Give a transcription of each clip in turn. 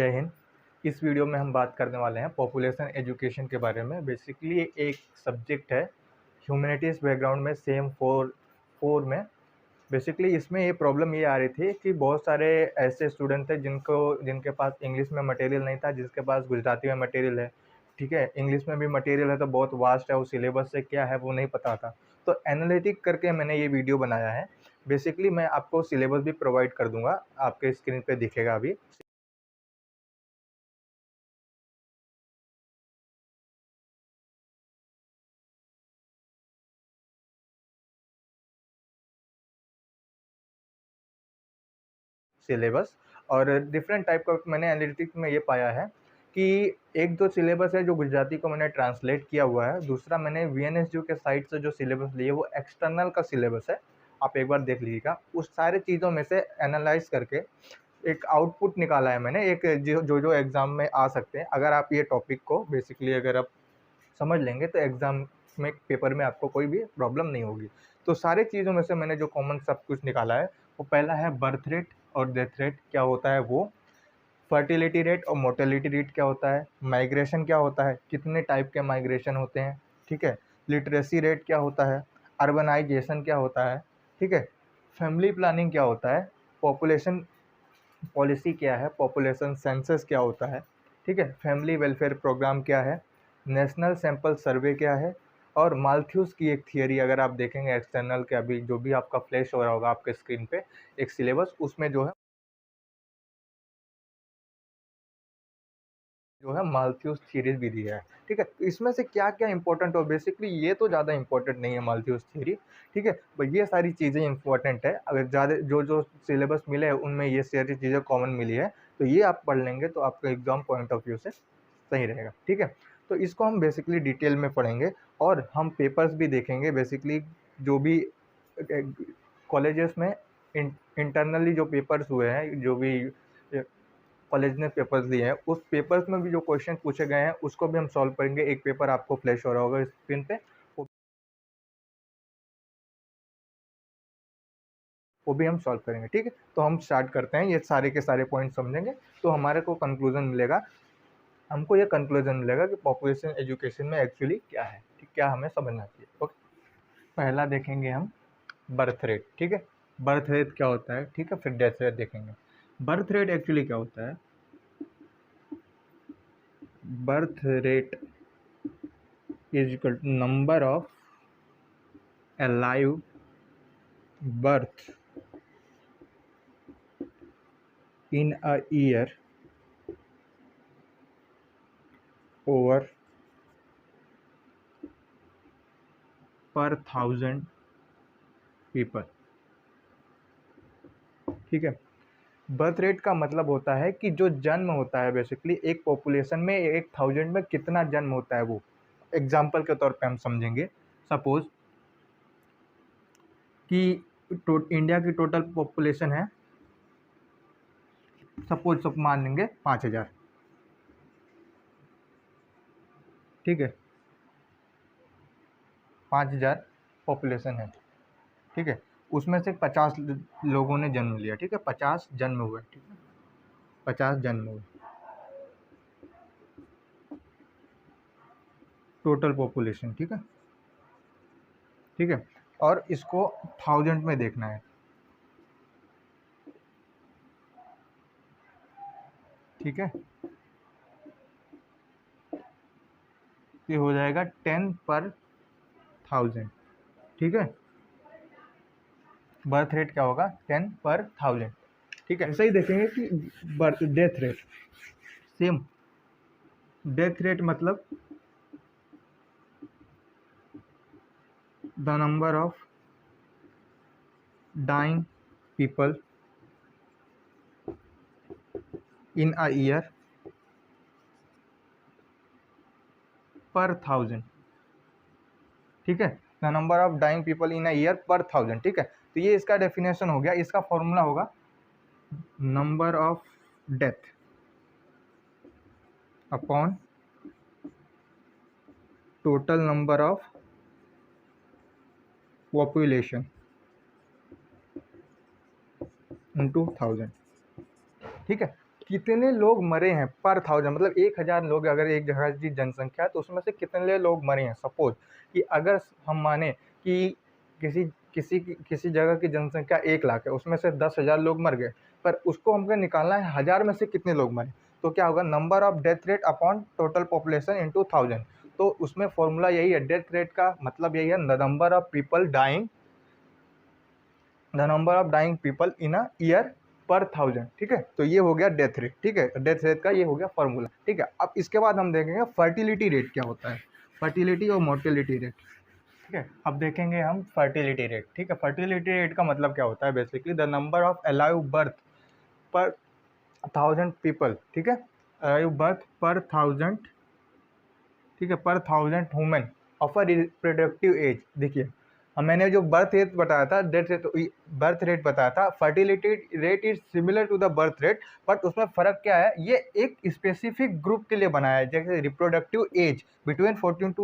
जय हिंद। इस वीडियो में हम बात करने वाले हैं पॉपुलेशन एजुकेशन के बारे में। बेसिकली एक सब्जेक्ट है ह्यूमैनिटीज़ बैकग्राउंड में सेम फोर में। बेसिकली इसमें ये प्रॉब्लम ये आ रही थी कि बहुत सारे ऐसे स्टूडेंट थे जिनके पास इंग्लिश में मटेरियल नहीं था, जिसके पास गुजराती में मटेरियल है। ठीक है, इंग्लिश में भी मटेरियल है तो बहुत वास्ट है, वो सिलेबस से क्या है वो नहीं पता था। तो एनालिटिक करके मैंने ये वीडियो बनाया है। बेसिकली मैं आपको सिलेबस भी प्रोवाइड कर दूंगा, आपके स्क्रीन पे दिखेगा अभी। सिलेबस और डिफरेंट टाइप का मैंने एनालिटिक्स में ये पाया है कि एक दो सिलेबस है जो गुजराती को मैंने ट्रांसलेट किया हुआ है, दूसरा मैंने वीएनएसयू के साइट से जो सिलेबस लिए वो एक्सटर्नल का सिलेबस है। आप एक बार देख लीजिएगा, उस सारे चीज़ों में से एनालाइज करके एक आउटपुट निकाला है मैंने, एक जो एग्ज़ाम में आ सकते हैं। अगर आप ये टॉपिक को बेसिकली अगर आप समझ लेंगे तो एग्ज़ाम में पेपर में आपको कोई भी प्रॉब्लम नहीं होगी। तो सारे चीज़ों में से मैंने जो कॉमन सब कुछ निकाला है, वो पहला है बर्थ रेट और डेथ रेट क्या होता है वो, फर्टिलिटी रेट और मोर्टेलिटी रेट क्या होता है, माइग्रेशन क्या होता है, कितने टाइप के माइग्रेशन होते हैं, ठीक है, लिटरेसी रेट क्या होता है, अर्बनाइजेशन क्या होता है, ठीक है, फैमिली प्लानिंग क्या होता है, पॉपुलेशन पॉलिसी क्या है, पॉपुलेशन सेंसस क्या होता है, ठीक है, फैमिली वेलफेयर प्रोग्राम क्या है, नेशनल सैंपल सर्वे क्या है, और माल्थ्यूस की एक थियरी अगर आप देखेंगे एक्सटर्नल के, अभी जो भी आपका फ्लैश हो रहा होगा आपके स्क्रीन पे एक सिलेबस, उसमें जो है माल्थ्यूस थ्योरी भी दिया है। ठीक है, तो इसमें से क्या क्या इंपॉर्टेंट हो, बेसिकली ये तो ज़्यादा इंपॉर्टेंट नहीं है माल्थ्यूस थ्योरी। ठीक है, पर ये सारी चीज़ें इंपॉर्टेंट है। अगर ज़्यादा जो जो सिलेबस मिले हैं उनमें ये सारी चीज़ें कॉमन मिली है, तो ये आप पढ़ लेंगे तो आपका एग्जाम पॉइंट ऑफ व्यू से सही रहेगा। ठीक है, तो इसको हम बेसिकली डिटेल में पढ़ेंगे और हम पेपर्स भी देखेंगे। बेसिकली जो भी कॉलेजेस में इंटरनली जो पेपर्स हुए हैं, जो भी कॉलेज ने पेपर्स दिए हैं, उस पेपर्स में भी जो क्वेश्चन पूछे गए हैं उसको भी हम सॉल्व करेंगे। एक पेपर आपको फ्लैश हो रहा होगा स्क्रीन पे, वो भी हम सॉल्व करेंगे। ठीक है, तो हम स्टार्ट करते हैं। ये सारे के सारे पॉइंट समझेंगे तो हमारे को कंक्लूजन मिलेगा, हमको ये कंक्लूजन मिलेगा कि पॉपुलेशन एजुकेशन में एक्चुअली क्या है, ठीक, क्या हमें समझना चाहिए। ओके, पहला देखेंगे हम बर्थ रेट। ठीक है, बर्थ रेट क्या होता है, ठीक है, फिर डेथ रेट देखेंगे। बर्थ रेट एक्चुअली क्या होता है, birth rate is equal to number of alive birth in a year over per thousand people। ठीक है, बर्थ रेट का मतलब होता है कि जो जन्म होता है, बेसिकली एक पॉपुलेशन में 1000 में कितना जन्म होता है वो। एग्जाम्पल के तौर पे हम समझेंगे, सपोज कि इंडिया की टोटल पॉपुलेशन है, सपोज सब मान लेंगे 5000। ठीक है, 5000 पॉपुलेशन है। ठीक है, उसमें से 50 लोगों ने जन्म लिया। ठीक है, 50 जन्म हुए। ठीक है, 50 जन्म हुए, टोटल पॉपुलेशन। ठीक है, ठीक है, और इसको 1000 में देखना है। ठीक है, ये हो जाएगा 10 पर 1000। ठीक है, बर्थ रेट क्या होगा, 10 पर 1000। ठीक है, ऐसे ही देखेंगे कि birth death rate same. Death rate मतलब the number of dying people in a year per 1000। ठीक है, the number of dying people in a year per 1000। ठीक है, तो ये इसका डेफिनेशन हो गया। इसका फॉर्मूला होगा number of death upon total number of population into 1000। ठीक है, कितने लोग मरे हैं पर थाउजेंड, मतलब 1000 लोग अगर एक जगह की जनसंख्या है तो उसमें से कितने लोग मरे हैं। सपोज कि अगर हम माने कि किसी किसी जगह की जनसंख्या 1 लाख है, उसमें से 10,000 लोग मर गए, पर उसको हमको निकालना है 1000 में से कितने लोग मरे। तो क्या होगा, number of death rate upon total population into 1000। तो उसमें फॉर्मूला यही है, डेथ रेट का मतलब यही है, the number of people dying, the number of dying people in a year per 1000। ठीक है, तो ये हो गया डेथ रेट। ठीक है, डेथ रेट का ये हो गया फॉर्मूला। ठीक है, अब इसके बाद हम देखेंगे फर्टिलिटी रेट क्या होता है, फर्टिलिटी और मोर्टेलिटी रेट। ठीक है, अब देखेंगे हम फर्टिलिटी रेट। ठीक है, फर्टिलिटी रेट का मतलब क्या होता है, basically the number of alive birth पर 1000 पीपल। ठीक है, अलाइव बर्थ पर 1000, ठीक है, पर 1000 human of a reproductive age. देखिए, मैंने जो बर्थ रेट बताया था, डेथ रेट, बर्थ रेट बताया था, fertility rate is similar to the birth rate, but उसमें फ़र्क क्या है, ये एक स्पेसिफिक ग्रुप के लिए बनाया है, जैसे reproductive age between 15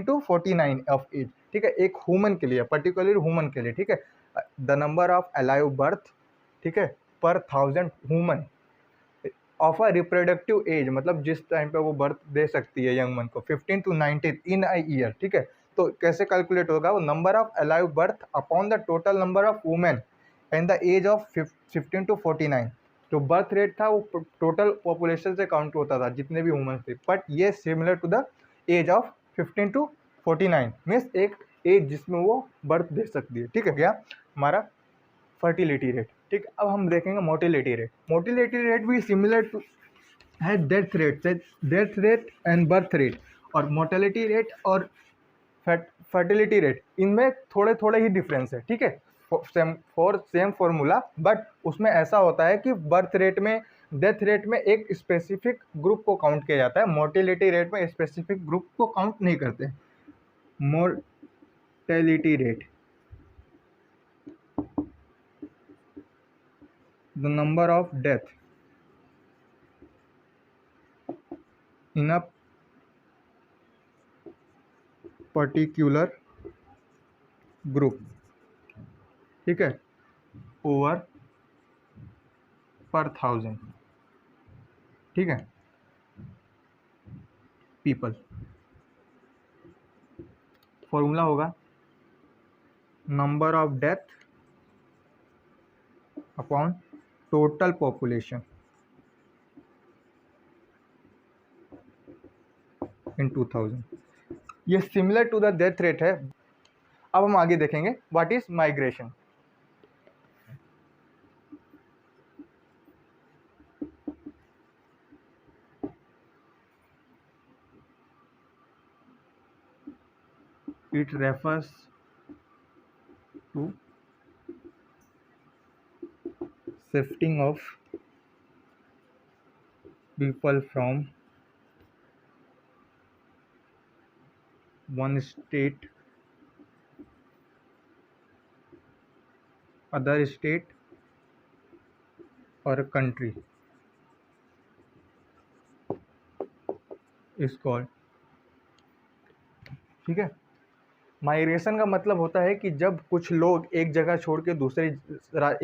to 49 of age. ठीक है, एक ह्यूमन के लिए, पर्टिकुलर ह्यूमन के लिए। ठीक है, the number of alive birth, ठीक है, पर 1000 human of a reproductive age, मतलब जिस टाइम पे वो बर्थ दे सकती है यंग मन को, 15 टू 19 इन अ ईयर। ठीक है, तो कैसे कैलकुलेट होगा, वो number of alive birth upon the total number of women and the age of 15 to 49। जो बर्थ रेट था वो टोटल पॉपुलेशन से काउंट होता था, जितने भी वुमेन थे, बट ये similar to the age of 15 to 49, means एक एज जिसमें वो बर्थ दे सकती है। ठीक है, क्या हमारा फर्टिलिटी रेट। ठीक, अब हम देखेंगे मोटिलिटी रेट। मोटिलिटी रेट भी सिमिलर टू है डेथ रेट से, death rate and birth rate, और मोर्टेलिटी रेट और फर्टिलिटी रेट, इनमें थोड़े थोड़े ही डिफरेंस है। ठीक है, सेम फॉर्मूला, बट उसमें ऐसा होता है कि बर्थ रेट में, डेथ रेट में एक स्पेसिफिक ग्रुप को काउंट किया जाता है, मोर्टेलिटी रेट में स्पेसिफिक ग्रुप को काउंट नहीं करते। Mortality rate, the number of death in a particular group, ठीक है, ओवर पर 1000, ठीक है, पीपल। फॉर्मूला होगा number of death upon total population in 2000। ये similar to the death rate है। अब हम आगे देखेंगे what is migration. It refers to shifting of people from one state other state और कंट्री इज कॉल्ड। ठीक है, माइग्रेशन का मतलब होता है कि जब कुछ लोग एक जगह छोड़ के दूसरे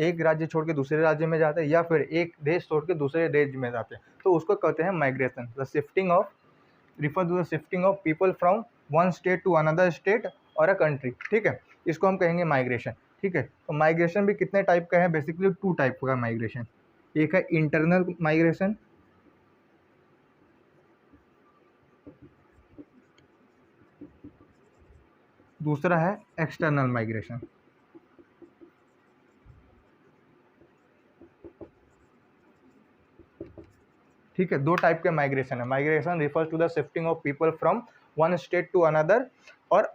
एक राज्य छोड़ के दूसरे राज्य में जाते हैं, या फिर एक देश छोड़ के दूसरे देश में जाते हैं, तो उसको कहते हैं migration. The shifting of, refer to the shifting of people from one state to another state और अ कंट्री। ठीक है, इसको हम कहेंगे माइग्रेशन। ठीक है, तो माइग्रेशन भी कितने टाइप का है, बेसिकली 2 टाइप का माइग्रेशन। एक है इंटरनल माइग्रेशन, दूसरा है एक्सटर्नल माइग्रेशन। ठीक है, 2 टाइप के माइग्रेशन है। Migration refers to the shifting of people from one state to another और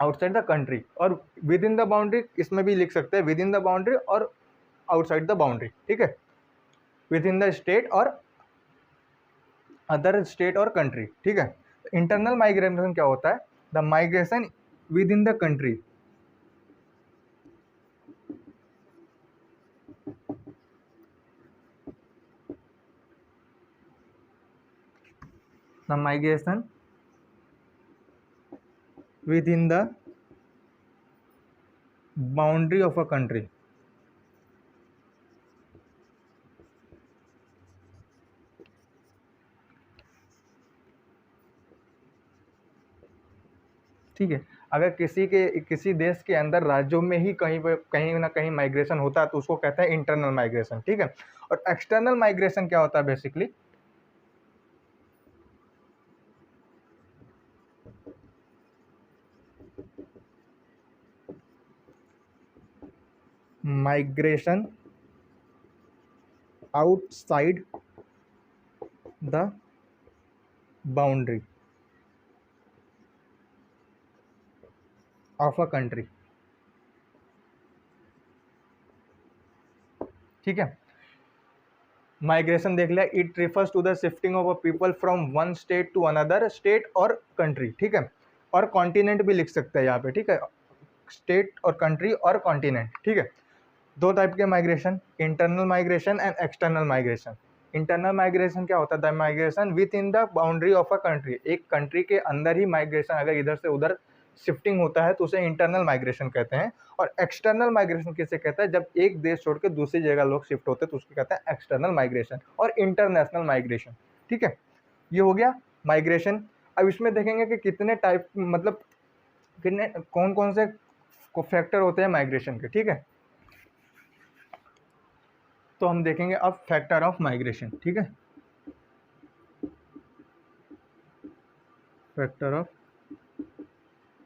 आउटसाइड द कंट्री, और विद इन द बाउंड्री, इसमें भी लिख सकते हैं विद इन द बाउंड्री और आउटसाइड द बाउंड्री। ठीक है, विद इन द स्टेट और अदर स्टेट और कंट्री। ठीक है, इंटरनल माइग्रेशन क्या होता है, the migration within the country, the migration within the boundary of a country, ठीक है। अगर किसी देश के अंदर राज्यों में ही कहीं ना कहीं माइग्रेशन होता है तो उसको कहते हैं इंटरनल माइग्रेशन, ठीक है। और एक्सटर्नल माइग्रेशन क्या होता है basically, migration outside the boundary of a country, ठीक है। माइग्रेशन देख लिया, it refers to the shifting of a people from one state to another state और कंट्री, ठीक है। और कॉन्टिनेंट भी लिख सकते हैं यहाँ पे, ठीक है, स्टेट और कंट्री और कॉन्टिनेंट, ठीक है। दो टाइप के migration, internal migration and external migration. Internal migration क्या होता है, the migration within the boundary of a country, एक कंट्री के अंदर ही माइग्रेशन अगर इधर से उधर शिफ्टिंग होता है तो उसे इंटरनल माइग्रेशन कहते हैं। और एक्सटर्नल माइग्रेशन किसे कहता है, जब एक देश छोड़ के दूसरी जगह लोग शिफ्ट होते हैं तो उसको कहता है एक्सटर्नल माइग्रेशन और इंटरनेशनल माइग्रेशन, ठीक है। ये हो गया माइग्रेशन। अब इसमें देखेंगे कि कितने टाइप, मतलब कितने कौन कौन से फैक्टर होते हैं माइग्रेशन के, ठीक है। तो हम देखेंगे अब फैक्टर ऑफ माइग्रेशन, ठीक है, फैक्टर ऑफ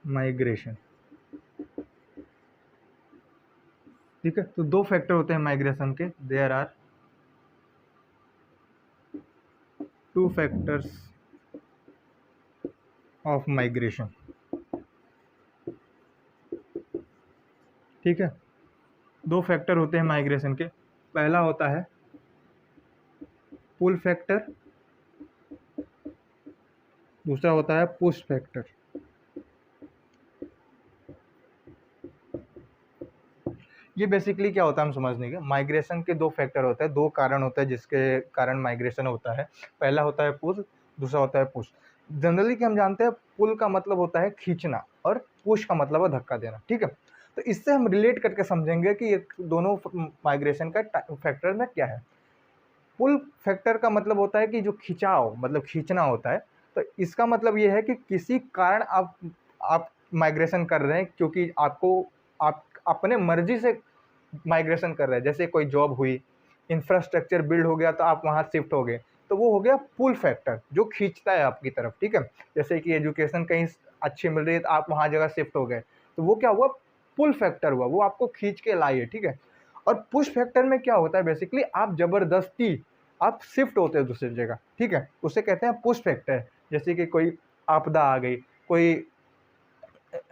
माइग्रेशन, ठीक है। तो दो फैक्टर होते हैं माइग्रेशन के, there are two factors of migration, ठीक है। दो फैक्टर होते हैं माइग्रेशन के, पहला होता है पुल फैक्टर, दूसरा होता है पुश फैक्टर। ये बेसिकली क्या होता है हम समझने के, माइग्रेशन के दो फैक्टर होते हैं, दो कारण होते हैं जिसके कारण माइग्रेशन होता है। पहला होता है पुल, दूसरा होता है पुश। जनरली कि हम जानते हैं पुल का मतलब होता है खींचना और पुश का मतलब है धक्का देना, ठीक है। तो इससे हम रिलेट करके समझेंगे कि ये दोनों माइग्रेशन का फैक्टर में क्या है। पुल फैक्टर का मतलब होता है कि जो खिंचाव, मतलब खींचना होता है। तो इसका मतलब ये है कि किसी कारण आप माइग्रेशन कर रहे हैं, क्योंकि आप अपने मर्जी से माइग्रेशन कर रहे हैं। जैसे कोई जॉब हुई, इंफ्रास्ट्रक्चर बिल्ड हो गया तो आप वहाँ शिफ्ट हो गए, तो वो हो गया पुल फैक्टर जो खींचता है आपकी तरफ, ठीक है। जैसे कि एजुकेशन कहीं अच्छी मिल रही है तो आप वहाँ जगह शिफ्ट हो गए, तो वो क्या हुआ, पुल फैक्टर हुआ, वो आपको खींच के लाई है, ठीक है। और पुश फैक्टर में क्या होता है बेसिकली, आप जबरदस्ती आप शिफ्ट होते हैं दूसरी जगह, ठीक है, उसे कहते हैं पुश फैक्टर। जैसे कि कोई आपदा आ गई, कोई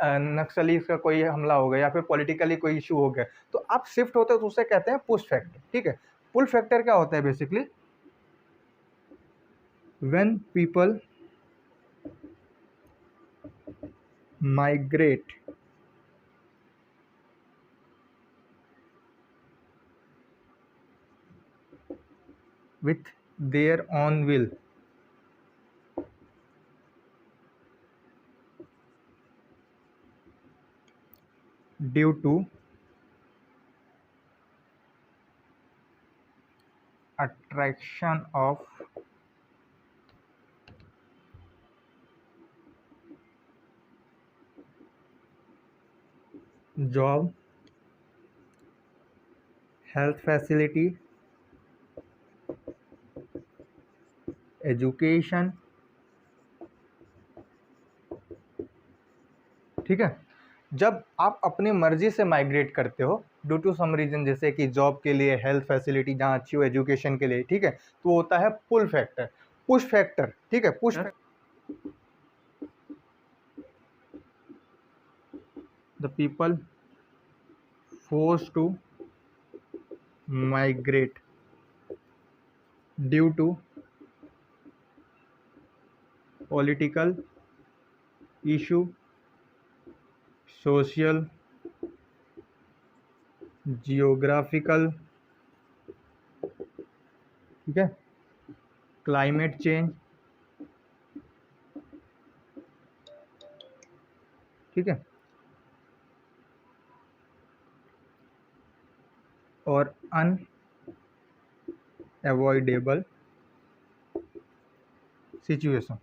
नक्सली का कोई हमला हो गया या फिर पॉलिटिकली कोई इशू हो गया, तो आप शिफ्ट होते हो तो उसे कहते हैं पुश फैक्टर, ठीक है। पुल फैक्टर क्या होता है basically, when people migrate with their own will due to attraction of job, health facility, education, ठीक है। जब आप अपनी मर्जी से माइग्रेट करते हो ड्यू टू सम रीजन, जैसे कि जॉब के लिए, हेल्थ फैसिलिटी जहाँ अच्छी हो, एजुकेशन के लिए, ठीक है, तो वो होता है पुल फैक्टर। पुश फैक्टर, ठीक है, push the people force to migrate due to political issue, social, geographical, ठीक है, क्लाइमेट चेंज, ठीक है, और अनएवॉइडेबल सिचुएशन,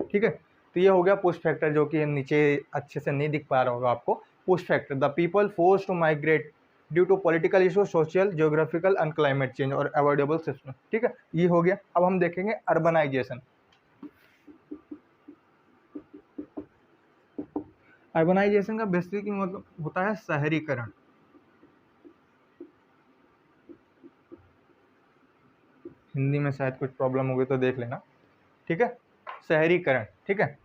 ठीक है। तो ये हो गया पुश फैक्टर, जो कि नीचे अच्छे से नहीं दिख पा रहा होगा आपको। Push factor, the people force to migrate due to political issue, social, geographical and climate change और अवॉइडेबल सिस्टम। ठीक है, ये हो गया। अब हम देखेंगे अर्बनाइजेशन। अर्बनाइजेशन का बेसिक मतलब होता है शहरीकरण। हिंदी में शायद कुछ प्रॉब्लम हो गई तो देख लेना। ठीक है, शहरीकरण। ठीक है,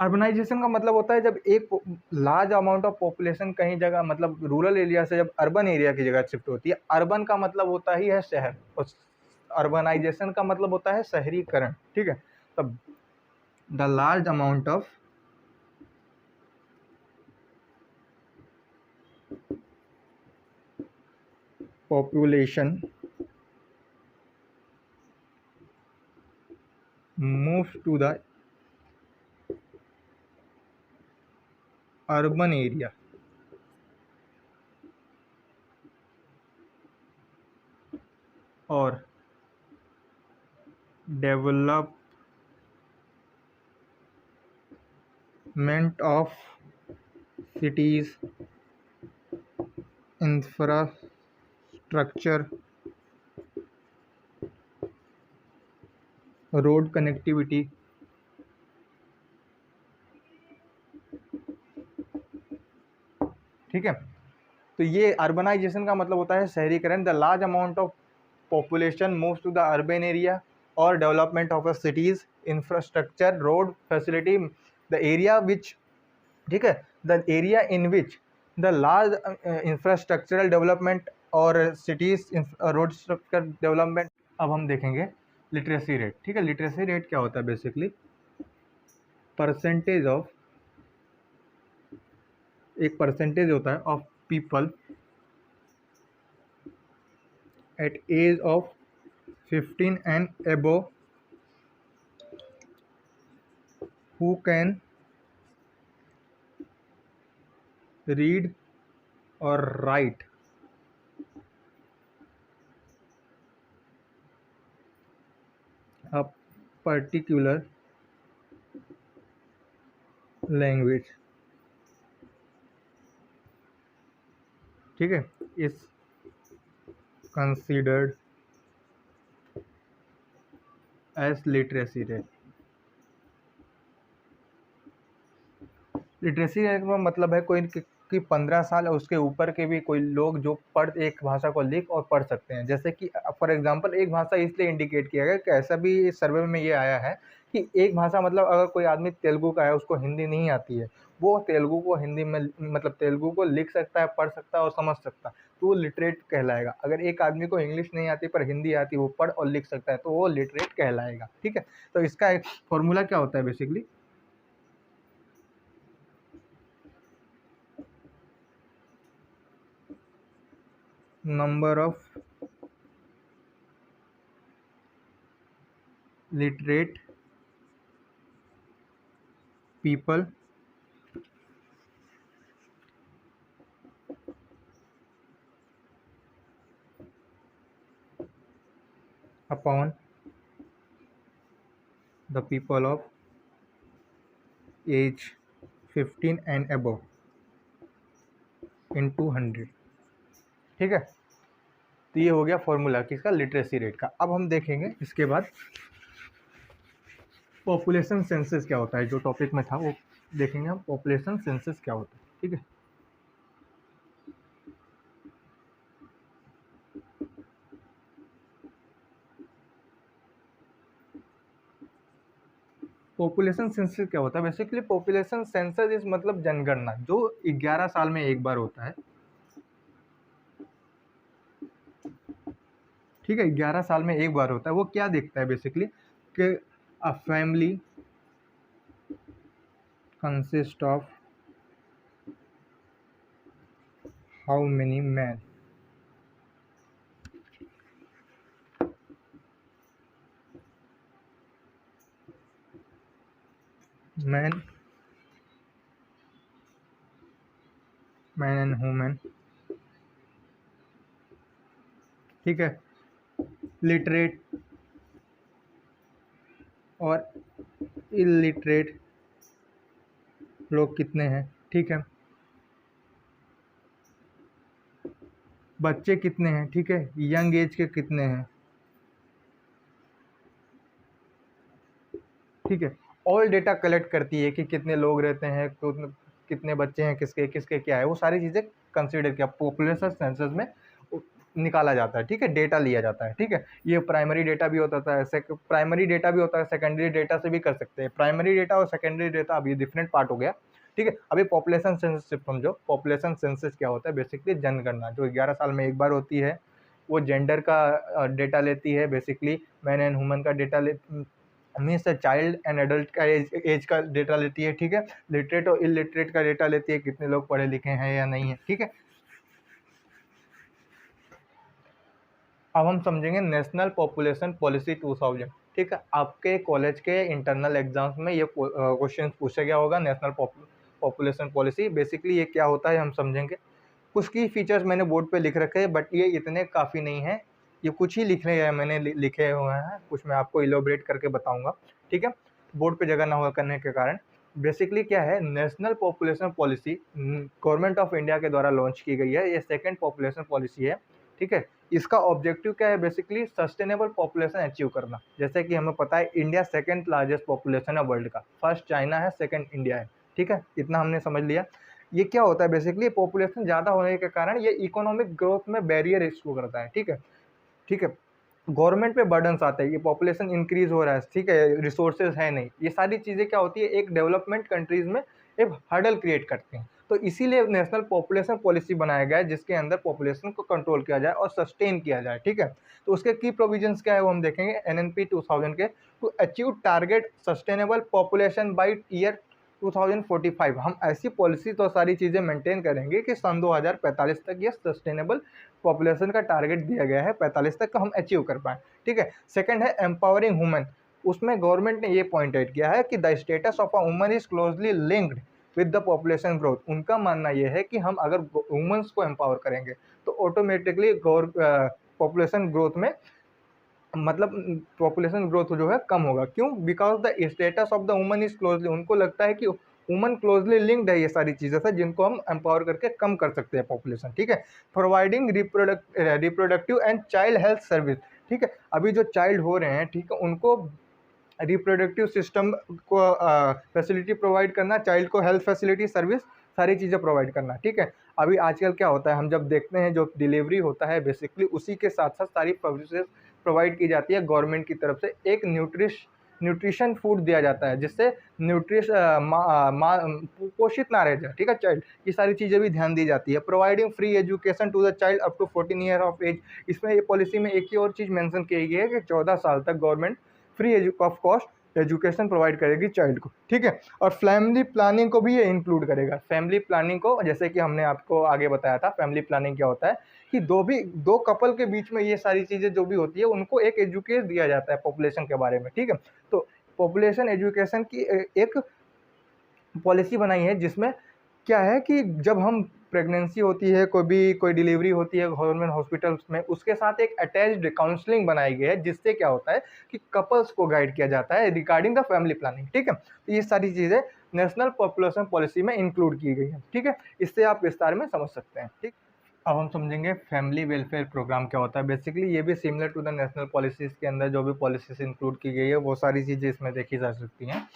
अर्बनाइजेशन का मतलब होता है जब एक लार्ज अमाउंट ऑफ पॉपुलेशन कहीं जगह, मतलब रूरल एरिया से जब अर्बन एरिया की जगह शिफ्ट होती है। अर्बन का मतलब होता ही है शहर, और अर्बनाइजेशन का मतलब होता है शहरीकरण। ठीक है, तब the large amount of population moves to the urban area और development of cities, infrastructure, road connectivity. ठीक है, तो ये अर्बनाइजेशन का मतलब होता है शहरीकरण। The large amount of population moves to the urban area और development of cities, infrastructure, road facility, the area which. ठीक है, the area in which the large infrastructural development और सिटीज रोड स्ट्रक्चर डेवलपमेंट। अब हम देखेंगे literacy rate. ठीक है, literacy rate क्या होता है? बेसिकली परसेंटेज ऑफ, एक परसेंटेज होता है of people at age of 15 and above who can read or write a particular language। ठीक है, is considered as literacy rate. Literacy rate का मतलब है कोई कि 15 साल और उसके ऊपर के भी कोई लोग जो एक भाषा को लिख और पढ़ सकते हैं। जैसे कि फॉर एग्जांपल एक भाषा इसलिए इंडिकेट किया गया कि ऐसा भी इस सर्वे में ये आया है कि एक भाषा, मतलब अगर कोई आदमी तेलुगु का है, उसको हिंदी नहीं आती है, वो तेलुगु को हिंदी में, मतलब तेलुगु को लिख सकता है, पढ़ सकता है और समझ सकता है, तो वो लिटरेट कहलाएगा। अगर एक आदमी को इंग्लिश नहीं आती पर हिंदी आती, वो पढ़ और लिख सकता है, तो वो लिटरेट कहलाएगा। ठीक है, तो इसका एक फॉर्मूला क्या होता है? Basically number of literate people upon the people of age 15 and above into 100। ठीक है, तो ये हो गया फॉर्मूला किसका? लिटरेसी रेट का। अब हम देखेंगे इसके बाद पॉपुलेशन सेंसस क्या होता है। जो टॉपिक में था वो देखेंगे हम, पॉपुलेशन सेंसस क्या होता है। ठीक है, पॉपुलेशन सेंसस क्या होता है? बेसिकली पॉपुलेशन सेंसस इज मतलब जनगणना, जो 11 साल में एक बार होता है। ठीक है, 11 साल में एक बार होता है। वो क्या देखता है? बेसिकली कि a family consist of how many man, man man and women. ठीक है, लिटरेट और इलिटरेट लोग कितने हैं, ठीक है, बच्चे कितने हैं, ठीक है, यंग एज के कितने हैं, ठीक है। ऑल डेटा कलेक्ट करती है कि कितने लोग रहते हैं, कितने बच्चे हैं, किसके किसके क्या है, वो सारी चीज़ें कंसीडर किया पॉपुलेशन सेंसस में निकाला जाता है, ठीक है, डेटा लिया जाता है, ठीक है। ये प्राइमरी डेटा भी होता था, प्राइमरी डेटा भी होता है, सेकेंडरी डेटा से भी कर सकते हैं। प्राइमरी डेटा और सेकेंडरी डेटा अभी डिफरेंट पार्ट हो गया, ठीक है। अभी पॉपुलेशन सेंसस समझो, पॉपुलेशन सेंसस क्या होता है, बेसिकली जनगणना जो 11 साल में एक बार होती है। वो जेंडर का डेटा लेती है, बेसिकली मैन एंड वुमन का data means child and adult का एज का डेटा लेती है, ठीक है। लिटरेट और इलिटरेट का डेटा लेती है, कितने लोग पढ़े लिखे हैं या नहीं है, ठीक है। अब हम समझेंगे नेशनल पॉपुलेशन पॉलिसी 2000, ठीक है। आपके कॉलेज के इंटरनल एग्जाम्स में ये क्वेश्चन पूछा गया होगा, नेशनल पॉपुलेशन पॉलिसी बेसिकली ये क्या होता है हम समझेंगे। कुछ की फीचर्स मैंने बोर्ड पे लिख रखे हैं, बट ये इतने काफ़ी नहीं है, ये कुछ ही लिखने हैं मैंने लिखे हुए हैं, कुछ मैं आपको इलोबरेट करके बताऊंगा, ठीक है, बोर्ड पे जगह ना हो करने के कारण। बेसिकली क्या है, national population policy government of India के द्वारा लॉन्च की गई है, ये सेकेंड पॉपुलेशन पॉलिसी है, ठीक है। इसका ऑब्जेक्टिव क्या है, बेसिकली सस्टेनेबल पॉपुलेशन अचीव करना। जैसे कि हमें पता है इंडिया सेकेंड लार्जेस्ट पॉपुलेशन है वर्ल्ड का, फर्स्ट चाइना है, सेकेंड इंडिया है, ठीक है, इतना हमने समझ लिया। ये क्या होता है, बेसिकली पॉपुलेशन ज़्यादा होने के कारण ये इकोनॉमिक ग्रोथ में बैरियर इशू करता है, ठीक है, ठीक है। गवर्नमेंट पे बर्डन्स आते हैं, ये पॉपुलेशन इंक्रीज हो रहा है, ठीक है, रिसोर्सेज है नहीं, ये सारी चीज़ें क्या होती है एक डेवलपमेंट कंट्रीज में एक हर्डल क्रिएट करते हैं। तो इसीलिए नेशनल पॉपुलेशन पॉलिसी बनाया गया है, जिसके अंदर पॉपुलेशन को कंट्रोल किया जाए और सस्टेन किया जाए, ठीक है। तो उसके की प्रोविजंस क्या है वो हम देखेंगे एनएनपी 2000 के। To achieve target sustainable population by year 2045, हम ऐसी पॉलिसी तो सारी चीज़ें मेंटेन करेंगे कि सन 2045 तक ये सस्टेनेबल पॉपुलेशन का टारगेट दिया गया है 45 तक का हम अचीव कर पाएँ, ठीक है। सेकंड है एम्पावरिंग वुमेन, उसमें गवर्नमेंट ने ये पॉइंट आउट किया है कि the status of a woman is closely linked with the population growth. उनका मानना ये है कि हम अगर वुमेन्स को एम्पावर करेंगे तो ऑटोमेटिकली पॉपुलेशन ग्रोथ में मतलब पॉपुलेशन ग्रोथ जो है कम होगा। क्यों? Because the status of the woman is closely, उनको लगता है कि वुमन क्लोजली लिंक्ड है ये सारी चीज़ें से, जिनको हम एम्पावर करके कम कर सकते हैं पॉपुलेशन, ठीक है। Providing reproductive and child health service, ठीक है। अभी जो चाइल्ड हो रहे हैं, ठीक है, उनको रिप्रोडक्टिव सिस्टम को फैसिलिटी प्रोवाइड करना, चाइल्ड को हेल्थ फैसिलिटी सर्विस सारी चीज़ें प्रोवाइड करना, ठीक है। अभी आजकल क्या होता है, हम जब देखते हैं जो डिलीवरी होता है बेसिकली उसी के साथ साथ सारी सर्विसेज प्रोवाइड की जाती है गवर्नमेंट की तरफ से। एक न्यूट्रिशन फूड दिया जाता है जिससे पोषित ना रह जाए, ठीक है, चाइल्ड, ये सारी चीज़ें भी ध्यान दी जाती है। Providing free education to the child up to 14 year of age, इसमें ये पॉलिसी में एक ही और चीज़ मेंशन की गई है कि 14 साल तक government free of cost education provide करेगी चाइल्ड को, ठीक है। और फैमिली प्लानिंग को भी ये इंक्लूड करेगा। फैमिली प्लानिंग को, जैसे कि हमने आपको आगे बताया था, फैमिली प्लानिंग क्या होता है कि दो कपल के बीच में ये सारी चीज़ें जो भी होती है उनको एक एजुकेट दिया जाता है पॉपुलेशन के बारे में, ठीक है। तो पॉपुलेशन एजुकेशन की एक पॉलिसी बनाई है जिसमें क्या है कि जब हम प्रेगनेंसी होती है, कोई डिलीवरी होती है गवर्नमेंट हॉस्पिटल्स में, उसके साथ एक अटैच्ड काउंसलिंग बनाई गई है जिससे क्या होता है कि कपल्स को गाइड किया जाता है रिगार्डिंग द फैमिली प्लानिंग, ठीक है। तो ये सारी चीज़ें नेशनल पॉपुलेशन पॉलिसी में इंक्लूड की गई है, ठीक है। इससे आप विस्तार में समझ सकते हैं, ठीक। अब हम समझेंगे फैमिली वेलफेयर प्रोग्राम क्या होता है। बेसिकली ये भी similar to the national policies के अंदर जो भी पॉलिसीज इंक्लूड की गई है वो सारी चीज़ें इसमें देखी जा सकती हैं।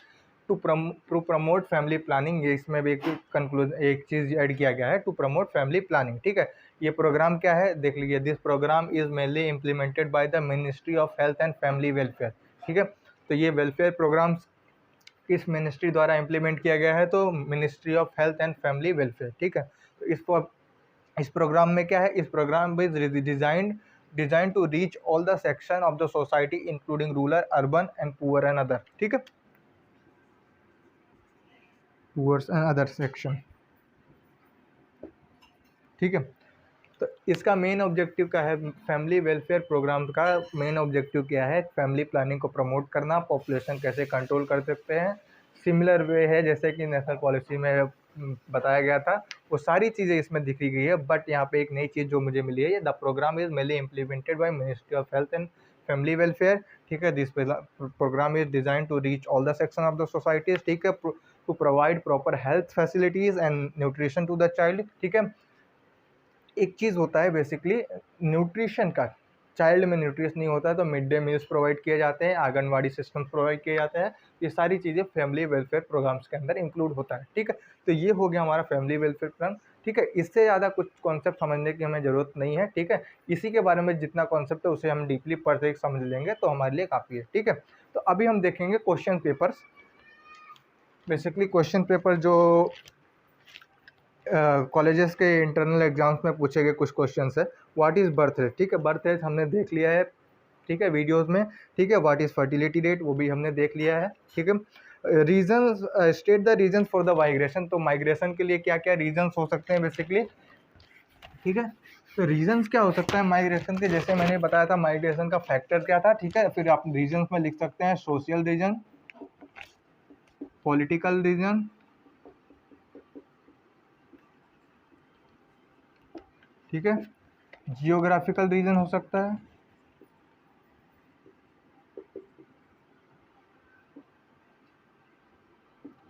टू प्रमोट फैमिली प्लानिंग, ये इसमें भी एक चीज़ ऐड किया गया है, टू प्रमोट फैमिली प्लानिंग, ठीक है। ये प्रोग्राम क्या है देख लीजिए, this program is mainly implemented by the ministry of health and family welfare, ठीक है। तो ये वेलफेयर प्रोग्राम्स किस मिनिस्ट्री द्वारा इम्प्लीमेंट किया गया है, तो ministry of health and family welfare, ठीक है। तो इस प्रोग्राम में क्या है, इस program is design to reach all the section of the society including rural, urban and poor and other, ठीक है, पुअर एंड अदर सेक्शन, ठीक है। तो इसका मेन ऑब्जेक्टिव क्या है, फैमिली वेलफेयर प्रोग्राम का मेन ऑब्जेक्टिव क्या है, फैमिली प्लानिंग को प्रमोट करना, पॉपुलेशन कैसे कंट्रोल कर सकते हैं, सिमिलर वे है जैसे कि नेशनल पॉलिसी में बताया गया था, वो सारी चीज़ें इसमें दिखी गई है। बट यहाँ पे एक नई चीज़ जो मुझे मिली है, the program is mainly implemented by ministry of health and family welfare, ठीक है, this program is design to reach all the section of the society, ठीक है, to provide proper health facilities and nutrition to the child, ठीक है। एक चीज़ होता है बेसिकली न्यूट्रिशन का, चाइल्ड में न्यूट्रिशन नहीं होता है तो मिड डे मील्स प्रोवाइड किए जाते हैं, आंगनवाड़ी सिस्टम प्रोवाइड किए जाते हैं, ये सारी चीज़ें फैमिली वेलफेयर प्रोग्राम्स के अंदर इंक्लूड होता है, ठीक है। तो ये हो गया हमारा फैमिली वेलफेयर प्रोग्राम, ठीक है। इससे ज़्यादा कुछ कॉन्सेप्ट समझने की हमें ज़रूरत नहीं है, ठीक है। इसी के बारे में जितना कॉन्सेप्ट है उसे हम डीपली पढ़ के समझ लेंगे तो हमारे लिए काफ़ी है, ठीक है। तो अभी हम देखेंगे question papers. Basically question paper जो कॉलेजेस के इंटरनल एग्जाम्स में पूछे गए कुछ क्वेश्चंस है। व्हाट इज़ बर्थ रेट, ठीक है, बर्थ रेट हमने देख लिया है, ठीक है, वीडियोस में, ठीक है। व्हाट इज़ फर्टिलिटी रेट, वो भी हमने देख लिया है, ठीक है। Reasons, state the reasons for the migration, तो माइग्रेशन के लिए क्या क्या रीजंस हो सकते हैं बेसिकली, ठीक है। तो रीजंस क्या हो सकता है माइग्रेशन के, जैसे मैंने बताया था माइग्रेशन का फैक्टर क्या था, ठीक है। फिर आप रीजंस में लिख सकते हैं सोशल रीजन, पॉलिटिकल रीजन, ठीक है, जियोग्राफिकल रीजन हो सकता है,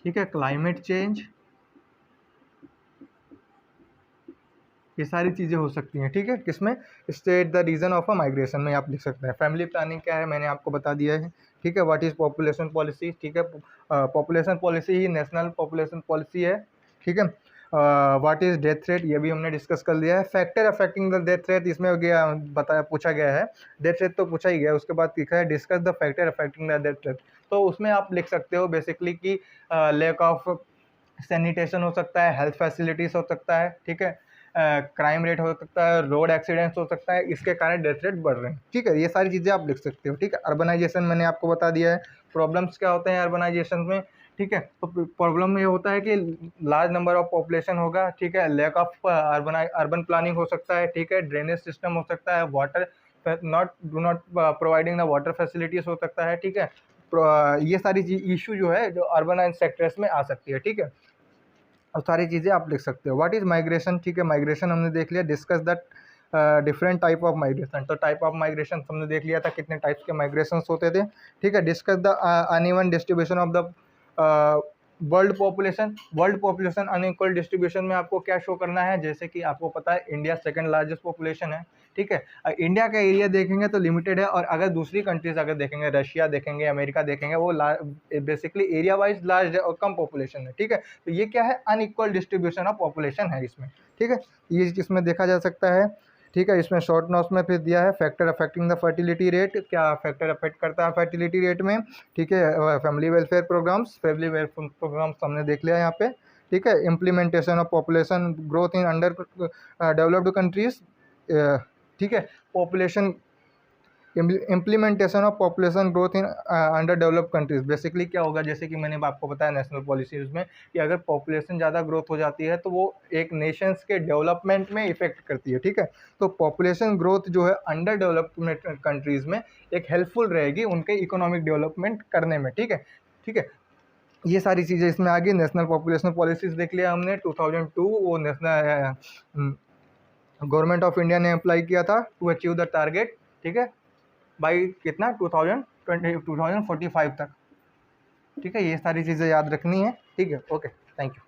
ठीक है, क्लाइमेट चेंज, ये सारी चीज़ें हो सकती हैं, ठीक है। किसमें, state the reason of a migration में आप लिख सकते हैं। फैमिली प्लानिंग क्या है मैंने आपको बता दिया है, ठीक है। व्हाट इज़ पॉपुलेशन पॉलिसी, ठीक है, पॉपुलेशन पॉलिसी ही नेशनल पॉपुलेशन पॉलिसी है, ठीक है। व्हाट इज़ डेथ रेट, ये भी हमने डिस्कस कर लिया है। Factor affecting the death rate, इसमें हो गया बताया, पूछा गया है, डेथ रेट तो पूछा ही गया, उसके बाद लिखा है discuss the factor affecting the death rate, तो उसमें आप लिख सकते हो बेसिकली कि लैक ऑफ सैनिटेशन हो सकता है, हेल्थ फैसिलिटीज़ हो सकता है, ठीक है, क्राइम रेट हो सकता है, रोड एक्सीडेंट्स हो सकता है, इसके कारण डेथ रेट बढ़ रहे हैं, ठीक है। ये सारी चीज़ें आप लिख सकते हो, ठीक है। अर्बनाइजेशन मैंने आपको बता दिया है, प्रॉब्लम्स क्या होते हैं अर्बनाइजेशन में, ठीक है। तो प्रॉब्लम ये होता है कि लार्ज नंबर ऑफ पॉपुलेशन होगा, ठीक है, लैक ऑफ अर्बन प्लानिंग हो सकता है, ठीक है, ड्रेनेज सिस्टम हो सकता है, water not providing the water facilities हो सकता है, ठीक है। ये सारी इशू जो है जो अर्बन सेक्टर्स में आ सकती है, ठीक है। और सारी चीज़ें आप लिख सकते हो। व्हाट इज़ माइग्रेशन, ठीक है, माइग्रेशन हमने देख लिया। Discuss that different type of migration, तो टाइप ऑफ माइग्रेशन हमने देख लिया था कितने टाइप्स के माइग्रेशंस होते थे, ठीक है। Discuss the uneven distribution of the world population unequal distribution में आपको क्या शो करना है, जैसे कि आपको पता है इंडिया सेकंड लार्जेस्ट पॉपुलेशन है, ठीक है। इंडिया का एरिया देखेंगे तो लिमिटेड है, और अगर दूसरी कंट्रीज अगर देखेंगे, रशिया देखेंगे, अमेरिका देखेंगे, वो बेसिकली एरिया वाइज लार्ज है और कम पॉपुलेशन है, ठीक है। तो ये क्या है, अनइक्वल डिस्ट्रीब्यूशन ऑफ पॉपुलेशन है इसमें, ठीक है। ये इसमें देखा जा सकता है, ठीक है। इसमें शॉर्ट नोट्स में फिर दिया है factor affecting the fertility rate, क्या फैक्टर अफेक्ट करता है फर्टिलिटी रेट में, ठीक है। फैमिली वेलफेयर प्रोग्राम्स हमने देख लिया यहाँ पे, ठीक है। Implementation of population growth in under developed countries, ठीक है। Population implementation of population growth in under developed countries, basically क्या होगा, जैसे कि मैंने आपको बताया नेशनल पॉलिसीज में कि अगर पॉपुलेशन ज़्यादा ग्रोथ हो जाती है तो वो एक नेशंस के डेवलपमेंट में इफेक्ट करती है, ठीक है। तो पॉपुलेशन ग्रोथ जो है अंडर डेवलपमेंट कंट्रीज में एक हेल्पफुल रहेगी उनके इकोनॉमिक डेवलपमेंट करने में, ठीक है, ठीक है। ये सारी चीज़ें इसमें आ गई। नेशनल पॉपुलेशन पॉलिसीज देख लिया हमने 2002, वो नेशनल गवर्नमेंट ऑफ इंडिया ने अप्लाई किया था टू अचीव द टारगेट, ठीक है, बाई कितना 2045 तक, ठीक है। ये सारी चीज़ें याद रखनी है, ठीक है। Okay, thank you.